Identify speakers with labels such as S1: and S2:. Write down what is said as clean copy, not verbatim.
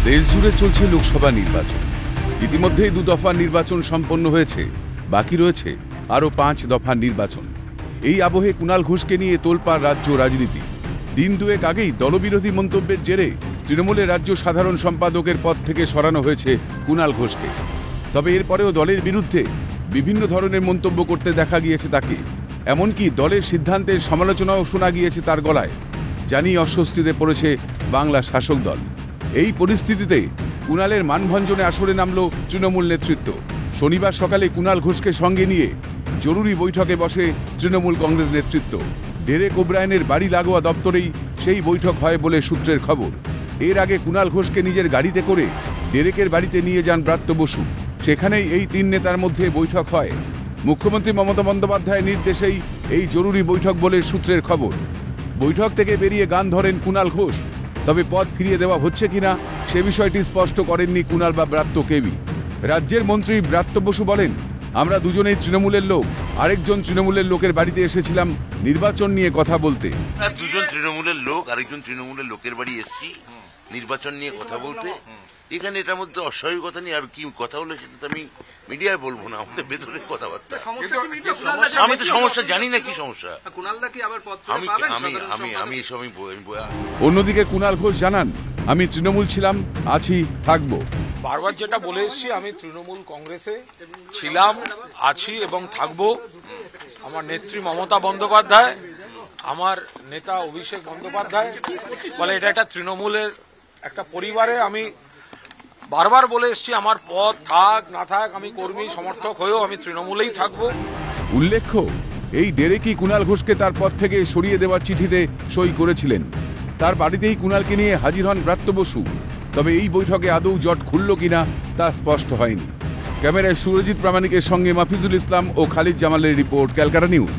S1: দেশ জুড়ে চলছে লোকসভা নির্বাচন। ইতিমধ্যেই 2 দফা নির্বাচন সম্পন্ন হয়েছে, বাকি রয়েছে আরও 5 দফা নির্বাচন। এই আবহে কুণাল ঘোষকে নিয়ে তোলপাড় রাজ্য রাজনীতি। দিন দুয়েক আগেই দলবিরোধী মন্তব্যের জেরে তৃণমূলের রাজ্য সাধারণ সম্পাদকের পদ থেকে সরানো হয়েছে কুণাল ঘোষকে। তবে এরপরেও দলের বিরুদ্ধে বিভিন্ন ধরনের মন্তব্য করতে দেখা গিয়েছে তাকে। এমনকি দলের সিদ্ধান্তের সমালোচনাও শোনা গিয়েছে তার গলায়। জানিয়ে অস্বস্তিতে পড়েছে বাংলা শাসক দল। এই পরিস্থিতিতে কুণালের মানভঞ্জনে আসরে নামল তৃণমূল নেতৃত্ব। শনিবার সকালে কুণাল ঘোষকে সঙ্গে নিয়ে জরুরি বৈঠকে বসে তৃণমূল কংগ্রেস নেতৃত্ব। ডেরেক ওব্রায়েনের বাড়ি লাগোয়া দপ্তরেই সেই বৈঠক হয় বলে সূত্রের খবর। এর আগে কুণাল ঘোষকে নিজের গাড়িতে করে ডেরেকের বাড়িতে নিয়ে যান ব্রাত্য বসু। সেখানেই এই 3 নেতার মধ্যে বৈঠক হয়। মুখ্যমন্ত্রী মমতা বন্দ্যোপাধ্যায়ের নির্দেশেই এই জরুরি বৈঠক বলে সূত্রের খবর। বৈঠক থেকে বেরিয়ে গান ধরেন কুণাল ঘোষ। তবে পদ ফিরিয়ে দেওয়া হচ্ছে কিনা সে বিষয়টি স্পষ্ট করেননি কুণাল বা ব্রাত্য কেউই। রাজ্যের মন্ত্রী ব্রাত্য বসু বলেন, আমরা দুজনেই তৃণমূলের লোক। আরেকজন তৃণমূলের লোকের বাড়িতে এসেছিলাম নির্বাচন নিয়ে কথা বলতে।
S2: দুজন তৃণমূলের লোক, আরেকজন তৃণমূলের লোকের বাড়ি এসেছি নির্বাচন নিয়ে কথা বলতে। এখানে এটার মধ্যে অস্বাভাবিকতা নেই। আর কি কথা হলো সেটা তো আমি মিডিয়ায় বলবো না, আমাদের ভেতরে কথাবার্তা। আমি তো সমস্যা জানি না কি সমস্যা। আমি এসব
S1: অন্যদিকে কুণাল ঘোষ জানান, আমি তৃণমূল ছিলাম, আছি, থাকবো।
S3: বারবার যেটা বলে এসেছি, আমি তৃণমূল কংগ্রেসে ছিলাম, আছি এবং থাকবো। আমার নেত্রী মমতা বন্দ্যোপাধ্যায়, আমার নেতা অভিষেক বন্দ্যোপাধ্যায় বলে এটা একটা তৃণমূলের একটা পরিবারে। আমি বারবার বলে এসেছি, আমার পদ থাক না থাক, আমি কর্মী সমর্থক হয়েও আমি তৃণমূলেই থাকবো।
S1: উল্লেখ্য, এই ডেরেকই কুণাল ঘোষকে তার পদ থেকে সরিয়ে দেওয়ার চিঠিতে সই করেছিলেন। তার বাড়িতেই কুণালকে নিয়ে হাজির হন ব্রাত্য বসু। তবে এই বৈঠকে আদৌ জট খুলল কিনা তা স্পষ্ট হয়নি। ক্যামেরায় সুরজিৎ প্রামাণিকের সঙ্গে মাফিজুল ইসলাম ও খালিদ জামালের রিপোর্ট, ক্যালকাটা নিউজ।